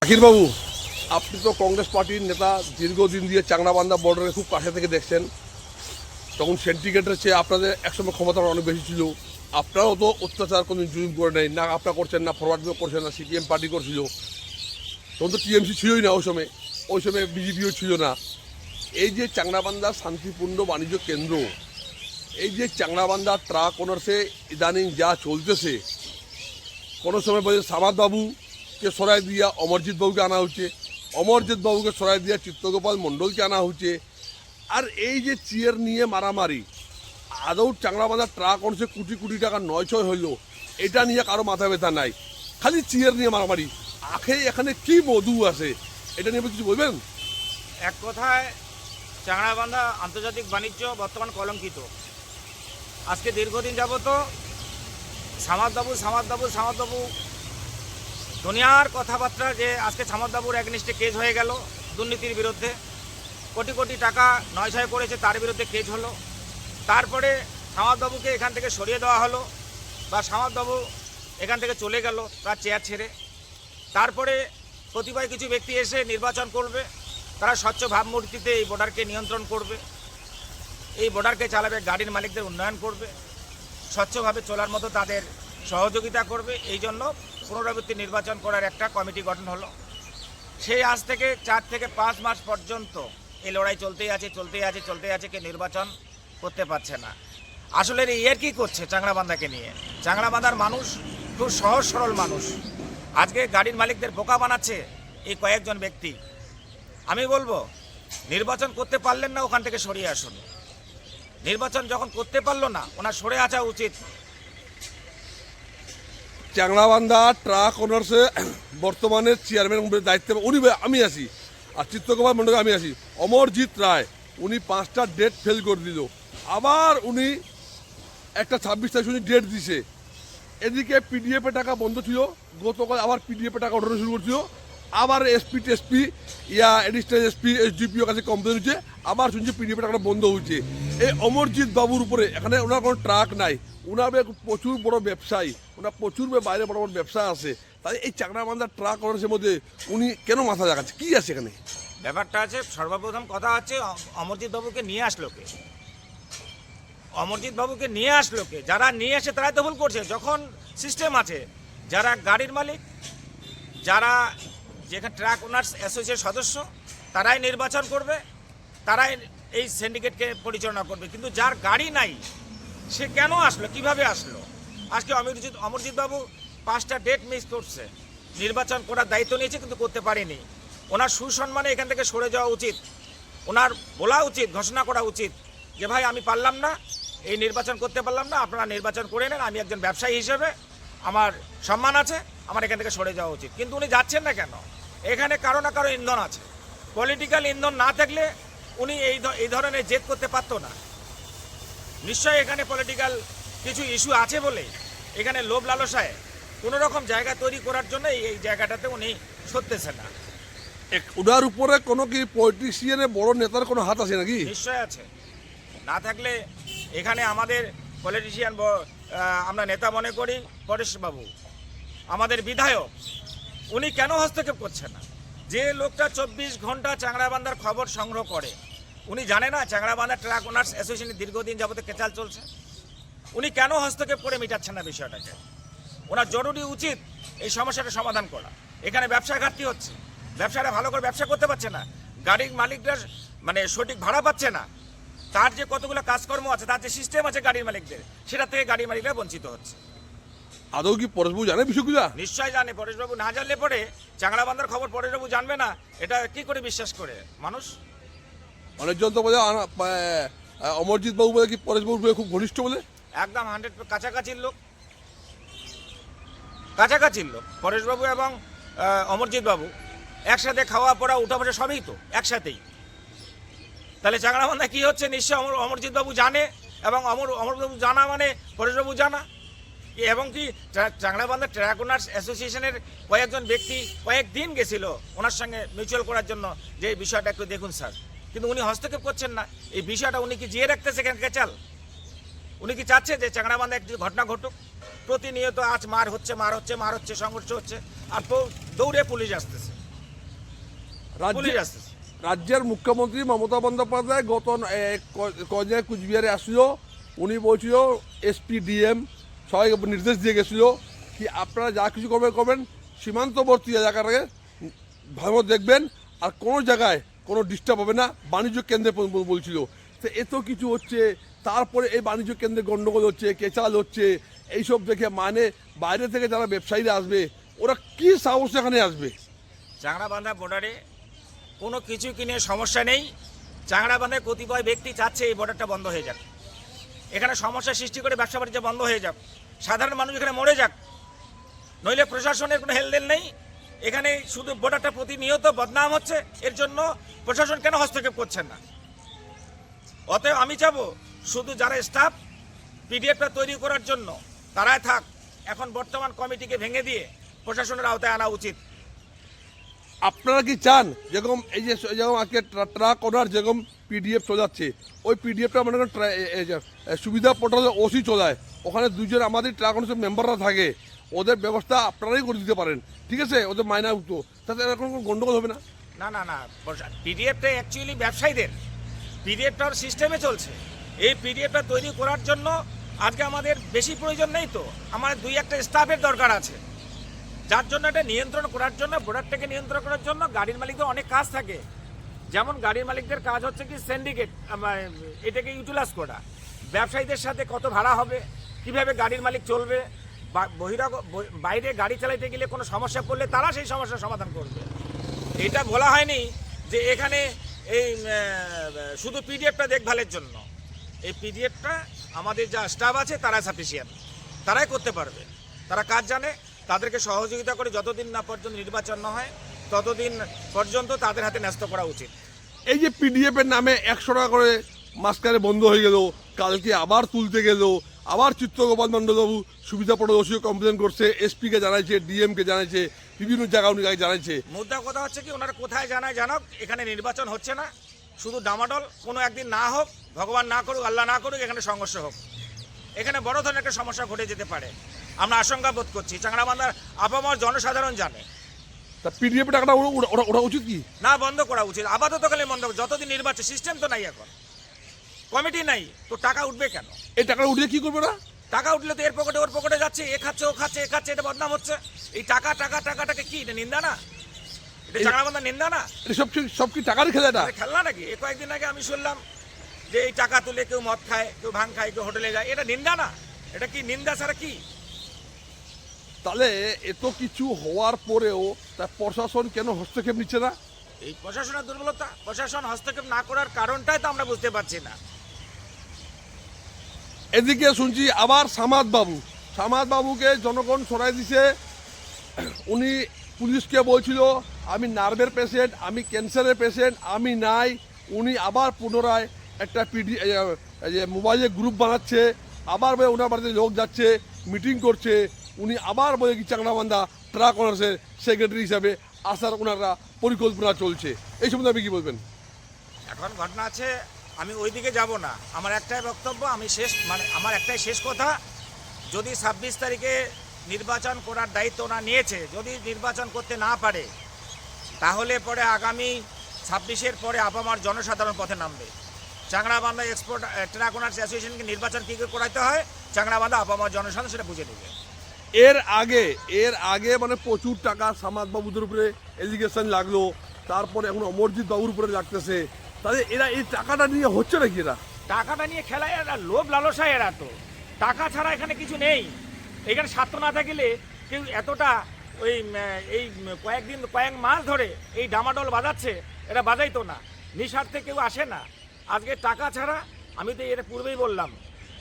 আখির বাবু, আপনি তো কংগ্রেস পার্টির নেতা, দীর্ঘদিন দিয়ে চাংড়াবান্ধা বর্ডারে খুব কাছে থেকে দেখছেন। তখন সেন্টিগ্রেটের চেয়ে আপনাদের একসময় ক্ষমতা অনেক বেশি ছিল। আপনারাও তো অত্যাচার কোনো জুলুম করে নেই, না আপনারা করছেন, না ফরওয়ার্ড করছেন, না সিপিএম পার্টি করছিল। তখন তো টিএমসি ছিলই না ওই সময় বিজেপিও ছিল না। এই যে চাংড়াবান্ধা শান্তিপূর্ণ বাণিজ্য কেন্দ্র, এই যে চাংড়াবান্ধা ট্রাক ওনার্সে ইদানিং যা চলতেছে, কোনো সময় বলছে সামাদ বাবুকে সরাই দিয়া অমরজিৎ বাবুকে আনা হচ্ছে, অমরজিৎ বাবুকে সরাই দিয়া চিত্তগোপাল মণ্ডলকে আনা হচ্ছে। আর এই যে চেয়ার নিয়ে মারামারি, আদৌ চাংড়াবান্ধা ট্রাক অনসে কোটি কোটি টাকা নয় ছয় হইল, এটা নিয়ে কারো মাথা ব্যথা নাই, খালি চেয়ার নিয়ে মারামারি। আখে এখানে কি মধু আছে, এটা নিয়ে কিছু বলবেন? এক কথায় চাংড়াবান্ধা আন্তর্জাতিক বাণিজ্য বর্তমান কলঙ্কিত। আজকে দীর্ঘদিন যাবত সামাদবাবু দুনিয়ার কথাবার্তা, যে আজকে সামাদবাবুর একনিষ্ঠে কেস হয়ে গেল দুর্নীতির বিরুদ্ধে, কোটি কোটি টাকা নয়ছয় করেছে তার বিরুদ্ধে কেস হলো। তারপরে সামাদবাবুকে এখান থেকে সরিয়ে দেওয়া হলো, বা সামাদবাবু এখান থেকে চলে গেল তার চেয়ার ছেড়ে। তারপরে কতিপয় কিছু ব্যক্তি এসে নির্বাচন করবে, তারা স্বচ্ছ ভাবমূর্তিতে এই বর্ডারকে নিয়ন্ত্রণ করবে, এই বর্ডারকে চালাবে, গাড়ির মালিকদের উন্নয়ন করবে, স্বচ্ছভাবে চলার মতো তাদের সহযোগিতা করবে। এই জন্য পুনরাবৃত্তি নির্বাচন করার একটা কমিটি গঠন হলো। সেই আজ থেকে 4 থেকে 5 মাস পর্যন্ত এই লড়াই চলতেই আছে, কে নির্বাচন করতে পারছে না। আসলে এর কি করছে চাংড়াবান্ধাকে নিয়ে? চাংড়াবান্ধার মানুষ খুব সহজ সরল মানুষ। আজকে গাড়ির মালিকদের বোকা বানাচ্ছে এই কয়েকজন ব্যক্তি। আমি বলবো, নির্বাচন করতে পারলেন না, ওখান থেকে সরিয়ে আসুন। নির্বাচন যখন করতে পারলো না, ওনার সরে আসা উচিত। চাংড়াবান্ধা ট্রাক ওনার্সে বর্তমানে চেয়ারম্যান দায়িত্বে আমি আছি, আর চিত্তগোপাল মণ্ডল আমি আছি। অমরজিৎ রায় উনি 5টা ডেট ফেল করে দিল, আবার উনি একটা 26 তারিখ উনি ডেট দিছে। এদিকে পিডিএফে টাকা বন্ধ ছিল, গতকাল আবার পিডিএফে টাকা ওঠানো শুরু করছিল। আবার এসপি টেসপি এডিশনাল এসপি এসডিপিওর কাছে কমপ্লেন হচ্ছে, আবার শুনছি পিডিএফে টাকাটা বন্ধ হয়েছে। এই অমরজিৎ বাবুর উপরে এখানে ওনার কোনো ট্রাক নাই, ওনার প্রচুর বড় ব্যবসায়ী, ওনার প্রচুর বাইরে বড় বড় ব্যবসা আছে। তাই এই চাংড়াবান্ধা ট্রাক ওনার্সের মধ্যে উনি কেন মাথা দেখাচ্ছে, কি আছে এখানে? ব্যাপারটা আছে, সর্বপ্রথম কথা হচ্ছে অমরজিৎ বাবুকে নিয়ে আসলো কে? অমরজিৎ বাবুকে নিয়ে আসলো কে? যারা নিয়ে আসে তারাই তো ভুল করছে। যখন সিস্টেম আছে, যারা গাড়ির মালিক, যারা যেখানে ট্রাক ওনার্স অ্যাসোসিয়েশনের সদস্য, তারাই নির্বাচন করবে, তারাই এই সিন্ডিকেটকে পরিচালনা করবে। কিন্তু যার গাড়ি নাই, সে কেন আসলো, কিভাবে আসলো? আজকে অমরজিৎ বাবু 5টা ডেট মিস করছে, নির্বাচন করার দায়িত্ব নিয়েছে কিন্তু করতে পারেনি। ওনার সুসম্মানে এখান থেকে সরে যাওয়া উচিত। ওনার বলা উচিত, ঘোষণা করা উচিত যে ভাই আমি পারলাম না, এই নির্বাচন করতে পারলাম না, আপনারা নির্বাচন করে নেন, আমি একজন ব্যবসায়ী হিসেবে আমার সম্মান আছে, আমার এখান থেকে সরে যাওয়া উচিত। কিন্তু উনি যাচ্ছেন না কেন? এখানে কারো না কারো ইন্ধন আছে। পলিটিক্যাল ইন্ধন না থাকলে উনি এই ধরনের জেদ করতে পারতো না। নিশ্চয়ই এখানে পলিটিক্যাল কিছু ইস্যু আছে বলে এখানে লোভ লালসায় কোনো রকম জায়গা তৈরি করার জন্য এই জায়গাটাতে উনি সরতেছেন না। ওনার উপরে কোনো কি পলিটিশিয়ানের বড় নেতার কোনো হাত আছে নাকি? নিশ্চয় আছে। না থাকলে এখানে আমাদের পলিটিশিয়ান, আমরা নেতা মনে করি পরেশবাবু, আমাদের বিধায়ক, উনি কেন হস্তক্ষেপ করছেন না? যে লোকটা 24 ঘন্টা চাংড়াবান্ধার খবর সংগ্রহ করে, উনি জানে না চাংড়াবান্ধা ট্রাক ওনার্স অ্যাসোসিয়েশনের দীর্ঘদিন যাবত কেচাল চলছে? উনি কেন হস্তক্ষেপ করে মেটাচ্ছেন না বিষয়টাকে? ওনার জরুরি উচিত এই সমস্যাটা সমাধান করা। এখানে ব্যবসা ঘাটতি হচ্ছে, ব্যবসাটা ভালো করে ব্যবসা করতে পারছে না, গাড়ির মালিকরা মানে সঠিক ভাড়া পাচ্ছে না, তার যে কতগুলো কাজকর্ম আছে, তার যে সিস্টেম আছে গাড়ির মালিকদের, সেটা থেকে গাড়ির মালিকরা বঞ্চিত হচ্ছে। আদৌ কি পরেশবাবু জানে বিষয়গুলো? নিশ্চয় জানে। পরেশবাবু না জানলে পরে চাংড়াবান্ধার খবর পরেশবাবু জানবে না, এটা কি করে বিশ্বাস করে মানুষ? অনেকজন তো বলে অমরজিৎ বাবু বলে কি পরেশবাবুর খুব ঘনিষ্ঠ বলে। একদম 100 কাছাকাছির লোক, পরেশবাবু এবং অমরজিৎ বাবু একসাথে খাওয়া পড়া উঠা বসা সবই তো একসাথেই। তাহলে চাংড়াবান্ধা কি হচ্ছে নিশ্চয় অমরজিৎ বাবু জানে, এবং অমরবাবু জানা মানে পরেশবাবু জানা। এবং কি চাংড়াবান্ধা ট্রাক ওনার্স অ্যাসোসিয়েশনের কয়েকজন ব্যক্তি কয়েকদিন গেছিল ওনার সঙ্গে মিউচুয়াল করার জন্য, যে এই বিষয়টা একটু দেখুন স্যার, কিন্তু উনি হস্তক্ষেপ করছেন না। এই বিষয়টা উনি কি জিয়ে রাখতেছে এখানকে চাল? উনি কি চাচ্ছে যে চাংড়াবান্ধা একটি ঘটনা ঘটুক? প্রতিনিয়ত আজ মার হচ্ছে, সংঘর্ষ হচ্ছে, আর দৌড়ে পুলিশ আসতেছে। পুলিশ আসছে। রাজ্যের মুখ্যমন্ত্রী মমতা বন্দ্যোপাধ্যায় গত কদিন কুচবিহারে আসছিল, উনি বলছিল এসপি ডিএম সবাইকে নির্দেশ দিয়ে গেছিল কি আপনারা যা কিছু করবেন সীমান্তবর্তী এলাকাটাকে ভালো দেখবেন, আর কোনো জায়গায় কোনো ডিস্টার্ব হবে না, বাণিজ্য কেন্দ্রে বলছিল। তো এত কিছু হচ্ছে, তারপরে এই বাণিজ্য কেন্দ্রে গণ্ডগোল হচ্ছে, কেচাল হচ্ছে, এইসব দেখে মানে বাইরে থেকে যারা ব্যবসায়ীরা আসবে ওরা কি সাহস এখানে আসবে? চাংড়াবান্ধা বর্ডারে কোনো কিছু কিনে সমস্যা নেই। চাংড়াবান্ধায় কতিপয় ব্যক্তি চাচ্ছে এই বর্ডারটা বন্ধ হয়ে যাক, এখানে সমস্যা সৃষ্টি করে ব্যবসা বাণিজ্য বন্ধ হয়ে যাক, সাধারণ মানুষ এখানে মরে যাক, নইলে প্রশাসনের কোনো হেলদেল নেই। এখানে শুধু বর্ডারটা প্রতিনিয়ত বদনাম হচ্ছে, এর জন্য প্রশাসন কেন হস্তক্ষেপ করছেন না? অতএব আমি চাবো শুধু যারা স্টাফ পিডিএফটা তৈরি করার জন্য তারাই থাক, এখন বর্তমান কমিটিকে ভেঙে দিয়ে প্রশাসনের আওতায় আনা উচিত। আপনারা কি চান যেরকম এই যে যেরকম আজকে ট্রাক ওনার যেরকম পিডিএফ চলাচ্ছে, ওই পিডিএফটা মনে করেন সুবিধা পোর্টালে ওসি চলায়, ওখানে দুজন আমাদের ট্রাক ওনার মেম্বাররা থাকে, ওদের ব্যবস্থা আপনারাই করে দিতে পারেন, ঠিক আছে? ওদের মাইনা উঠতো, তাতে এরকম কোনো গন্ডগোল হবে না। না না না, পিডিএফটা অ্যাকচুয়ালি ব্যবসায়ীদের, পিডিএফটার সিস্টেমে চলছে। এই পিডিএফটা তৈরি করার জন্য আজকে আমাদের বেশি প্রয়োজন নেই, তো আমাদের 2-1টা স্টাফের দরকার আছে, যার জন্য এটা নিয়ন্ত্রণ করার জন্য, বর্ডারটাকে নিয়ন্ত্রণ করার জন্য গাড়ির মালিকদের অনেক কাজ থাকে। যেমন গাড়ির মালিকদের কাজ হচ্ছে কি সিন্ডিকেট, এটাকে ইউটিলাইজ করা, ব্যবসায়ীদের সাথে কত ভাড়া হবে, কিভাবে গাড়ির মালিক চলবে, বাইরে গাড়ি চালাইতে গেলে কোনো সমস্যা পড়লে তারা সেই সমস্যার সমাধান করবে। এটা বলা হয়নি যে এখানে এই শুধু পিডিএফটা দেখভালের জন্য। এই পিডিএফটা আমাদের যা স্টাফ আছে তারা সাফিসিয়েন্ট, তারাই করতে পারবে, তারা কাজ জানে, তাদেরকে সহযোগিতা করে যতদিন না পর্যন্ত নির্বাচন না হয় ততদিন পর্যন্ত তাদের হাতে ন্যস্ত করা উচিত। এই যে পিডিএফ এর নামে 100 টাকা করে মাঝখানে বন্ধ হয়ে গেল, কালকে আবার তুলতে গেল, আবার চিত্রগোপাল মণ্ডলবাবু সুবিধা পড়ে কমপ্লেন করছে, এসপিকে জানাইছে, ডিএমকে জানাইছে, বিভিন্ন জায়গা উনি জানাইছে। মুদ্রা কথা হচ্ছে কি ওনারা কোথায় জানায় জানাক, এখানে নির্বাচন হচ্ছে না, শুধু ডামাডল, কোনো একদিন না হোক, ভগবান না করুক, আল্লাহ না করুক, এখানে সংঘর্ষ হোক, এখানে বড় ধরনের একটা সমস্যা ঘটে যেতে পারে, আমরা আশঙ্কা বোধ করছি। চাংড়াবান্ধার আপামর জনসাধারণ জানে। তা পিডিএফ টাকাটা ওরা উচিত কি না, বন্ধ করা উচিত, আপাততকালে বন্ধ, যতদিন নির্বাচন, সিস্টেম তো নাই, এখন কমিটি নাই, তো টাকা উঠবে কেন? এই টাকাটা উঠে কি করবে না? টাকা উঠলে তো এর পকেটে ওর পকেটে যাচ্ছে, এ খাচ্ছে ও খাচ্ছে, এ খাচ্ছে, এটা বদনাম হচ্ছে। এই টাকাটাকে কি এটা নিন্দা না? এটা চাংড়াবান্ধা নিন্দা না? এটা সব কি টাকার খেলাটা? খেলনা নাকি? এ কয়েকদিন আগে আমি শুনলাম যে এই টাকা তুলে কেউ মদ খায়, কেউ ভাং খায়, কেউ হোটেলে যায়, এটা নিন্দা না? এটা কি নিন্দা ছাড়া কি? তাহলে এত কিছু হওয়ার পরেও তা প্রশাসন কেন হস্তক্ষেপ নিচ্ছে না? এই প্রশাসনের দুর্বলতা, প্রশাসন হস্তক্ষেপ না করার কারণটাই তো আমরা বুঝতে পারছি না। এদিকে শুনছি আবার সামাদ বাবুকে জনগণ সরাই দিছে, উনি পুলিশকে বলছিল আমি নার্ভের পেশেন্ট, আমি ক্যান্সারের পেশেন্ট, আমি নাই। উনি আবার পুনরায় একটা মোবাইলে গ্রুপ বানাচ্ছে, আবার বলে ওনার বাড়িতে লোক যাচ্ছে, মিটিং করছে, উনি আবার বলে কি চাংড়াবান্ধা ট্রাক অনার্সের সেক্রেটারি হিসাবে আসার ওনারা পরিকল্পনা চলছে। এই সম্বন্ধে আপনি কি বলবেন? এখন ঘটনা আছে, আমি ওই দিকে যাব না, আমার একটাই বক্তব্য, আমার একটাই শেষ কথা, যদি 26 তারিখে নির্বাচন করার দায়িত্ব ওরা নিয়েছে, যদি নির্বাচন করতে না পারে তাহলে পরে আগামী 26-এর পরে আপামার জনসাধারণ পথে নামবে। চাংড়াবান্ধা এক্সপোর্ট ট্রাক ওনার্স অ্যাসোসিয়েশনকে নির্বাচন কী করে করাতে হয়, চাংড়াবান্ধা আপামার জনসাধারণ সেটা বুঝে নেবে। এর আগে মানে প্রচুর টাকা সামাদ বাবুদের উপরে এলিগেশন লাগলো, তারপরে এখন অমরজিৎ বাবুর উপরে লাগতেছে, তাহলে এরা এই টাকাটা নিয়ে হচ্ছে নাকি? এরা টাকাটা নিয়ে খেলায়, এরা লোভ লালসায়, এরা তো টাকা ছাড়া এখানে কিছু নেই। এখানে স্বার্থ না থাকলে কেউ এতটা কয়েক মাস ধরে এই ডামাডোল বাজাচ্ছে, এটা বাজাইতো না, নিঃস্বার্থে কেউ আসে না। আজকে টাকা ছাড়া, আমি তো এর পূর্বেই বললাম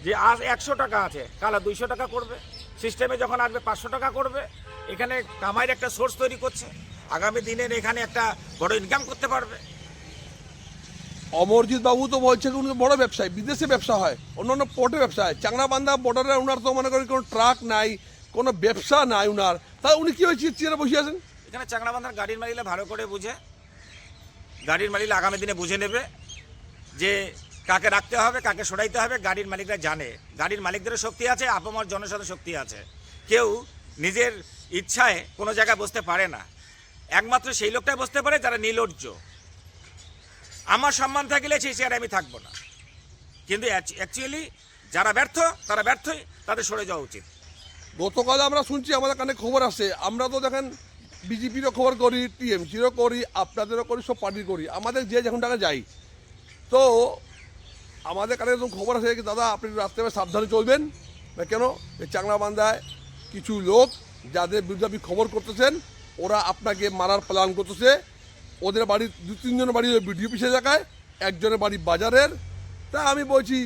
যে আজ 100 টাকা আছে, কাল 200 টাকা করবে, সিস্টেমে যখন আসবে 500 টাকা করবে। এখানে কামাইয়ের একটা সোর্স তৈরি করছে, আগামী দিনের এখানে একটা বড় ইনকাম করতে পারবে। অমরজিৎ বাবু তো বলছে উনি বড় ব্যবসায়ী, বিদেশে ব্যবসা হয়, অন্যান্য পোর্টে ব্যবসা হয়, চাংড়াবান্ধা বর্ডারে ওনার তো মনে করেন কোনো ট্রাক নাই, কোনো ব্যবসা নাই উনার, তাহলে উনি কি হয়েছে চেয়ারে বসে আছেন? এখানে চাংড়াবান্ধার গাড়ির মালিকরা ভালো করে বুঝে, গাড়ির মালিকরা আগামী দিনে বুঝে নেবে যে কাকে রাখতে হবে, কাকে সরাইতে হবে। গাড়ির মালিকরা জানে, গাড়ির মালিকদেরও শক্তি আছে, আপামর জনসাধারণের শক্তি আছে। কেউ নিজের ইচ্ছায় কোনো জায়গায় বসতে পারে না। একমাত্র সেই লোকটাই বসতে পারে যারা নির্লজ্জ। আমার সম্মান থাকলে সেই চেয়ারে আমি থাকবো না, কিন্তু অ্যাকচুয়ালি যারা ব্যর্থ তারা ব্যর্থই, তাদের সরে যাওয়া উচিত। গতকাল আমরা শুনছি, আমাদের কানে খবর আসে, আমরা তো দেখেন বিজেপিরও খবর করি, টিএমসিরও করি, আপনাদেরও করি, সব পার্টির করি, আমাদের যে যখন টাকা যাই, তো আমাদের কানে এরকম খবর আসে কি দাদা আপনি রাস্তায় সাবধানে চলবেন না। কেন? এই চাংলাবান্ধায় কিছু লোক যাদের বিরুদ্ধে আপনি খবর করতেছেন, ওরা আপনাকে মারার প্ল্যান করতেছে। ওদের বাড়ির 2-3 বাড়ি ভিডিও পিছিয়ে জায়গায়, একজনের বাড়ি বাজারের। তা আমি বলছি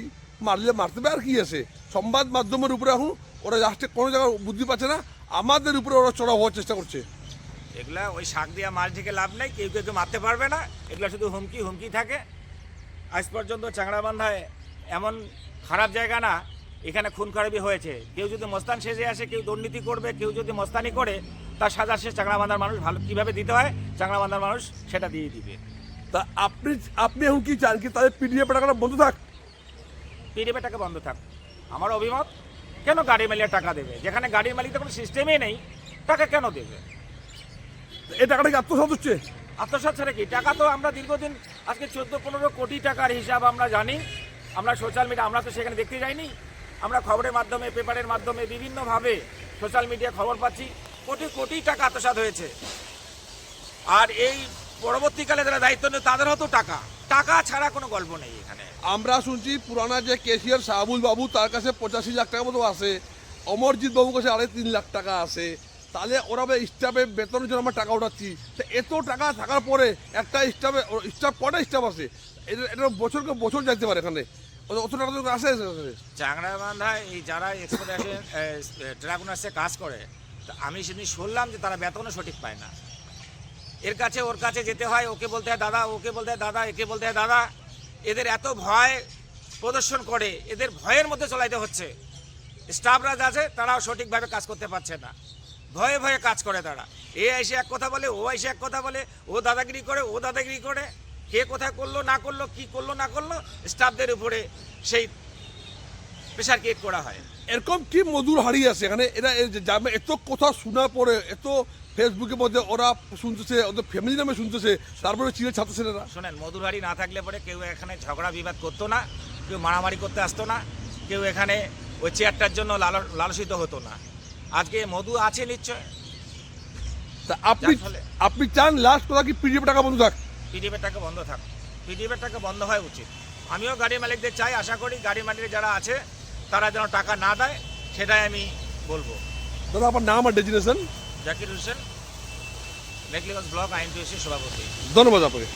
মারলে মারতে পারে, আর কি আছে, সংবাদ মাধ্যমের উপরে এখন ওরা লাস্টে কোনো জায়গায় বুদ্ধি পাচ্ছে না, আমাদের উপরে ওরা চড়া হওয়ার চেষ্টা করছে। এগুলা ওই শাক দিয়া মাছ ঢেকে লাভ নেই, কেউ কেউ মারতে পারবে না, এগুলা শুধু হুমকি হুমকি থাকে। আজ পর্যন্ত চাংড়াবান্ধায় এমন খারাপ জায়গা না, এখানে খুন খারাপি হয়েছে। কেউ যদি মস্তান সেজে আসে, কেউ দুর্নীতি করবে, কেউ যদি মস্তানি করে, তার সাজা সে চাংড়াবান্ধার মানুষ ভালো কীভাবে দিতে হয়, চাংড়াবান্ধার মানুষ সেটা দিয়ে দিবে। তা আপনি আপনি এখন কি চান কি তাদের পিডিএফ টাকাটা বন্ধ থাক? পিডিএফের টাকা বন্ধ থাক, আমার অভিমত। কেন গাড়ি মালিক টাকা দেবে? যেখানে গাড়ির মালিকের কোনো সিস্টেমই নেই, টাকা কেন দেবে? এই টাকাটা কি আত্মসাৎ হচ্ছে? আত্মসাৎ ছাড়া কি? টাকা তো আমরা দীর্ঘদিন, আজকে 14-15 কোটি টাকার হিসাব আমরা জানি। আমরা সোশ্যাল মিডিয়া, আমরা তো সেখানে দেখতে যাইনি, আমরা খবরের মাধ্যমে, পেপারের মাধ্যমে বিভিন্নভাবে সোশ্যাল মিডিয়া খবর পাচ্ছি, কোটি কোটি টাকা আত্মসাৎ হয়েছে। আর এই পরবর্তীকালে যারা দায়িত্ব নেই তাদের হতো টাকা, টাকা ছাড়া কোনো গল্প নেই এখানে। আমরা শুনছি পুরানা যে কেসিয়ার শাহাবুল বাবু, তার কাছে 85 লাখ টাকা মতো আছে, অমরজিৎ বাবুর কাছে 3.5 লাখ টাকা আছে। তাহলে ওরা স্টাফে বেতনের জন্য আমরা টাকা উঠাচ্ছি, তো এত টাকা থাকার পরে একটা স্টাফ কটা স্টাফ আছে? এটা বছরকে বছর যাইতে পারে, এখানে অত টাকা তো আসে। চাংড়াবান্ধায় এই যারা এক্সপোর্টেশন ট্রাকুনার্সে কাজ করে, তা আমি সেদিন শুনলাম যে তারা বেতনও সঠিক পায় না। এর কাছে ওর কাছে যেতে হয়, ওকে বলতে হয় দাদা, ওকে বলতে হয় দাদা, একে বলতে হয় দাদা। এদের এত ভয় প্রদর্শন করে, এদের ভয়ের মধ্যে চলাইতে হচ্ছে। স্টাফরা আছে তারাও সঠিকভাবে কাজ করতে পারছে না, ভয়ে ভয়ে কাজ করে তারা। এ এসে এক কথা বলে, ও এসে এক কথা বলে, ও দাদাগিরি করে, ও দাদাগিরি করে। কে কোথায় করলো না করলো, কি করলো না করলো, স্টাফদের উপরে সেই প্রেশার ক্রিয়েট করা হয়। এরকম কি মধুর হারিয়ে আছে এখানে? এরা এত কথা শোনার পরে, এত ফেসবুকের মধ্যে ওরা শুনতেছে, ওদের ফ্যামিলি নামে শুনতেছে, তারপরে চিলের ছাত্রছেলেরা। শোনেন, মধুরহারি না থাকলে পরে কেউ এখানে ঝগড়া বিবাদ করতো না, কেউ মারামারি করতে আসতো না, কেউ এখানে ওই চেয়ারটার জন্য লালসিত হতো না। আজকে মধু আছে নিশ্চয়। তা আপনি চান লাস্ট কথা কি পিডিএফ টাকা বন্ধ থাক? পিডিএফের টাকা বন্ধ থাক, পিডিএফের টাকা বন্ধ হওয়া উচিত। আমিও গাড়ি মালিকদের চাই, আশা করি গাড়ি মালিক যারা আছে তারা যেন টাকা না দেয়, সেটাই আমি বলবো। দাদা আপনার নাম আর ডেজিনেশন? জাকির হোসেন, মেঘলিগঞ্জ ব্লক আইনটিউসি সভাপতি। ধন্যবাদ আপনাকে।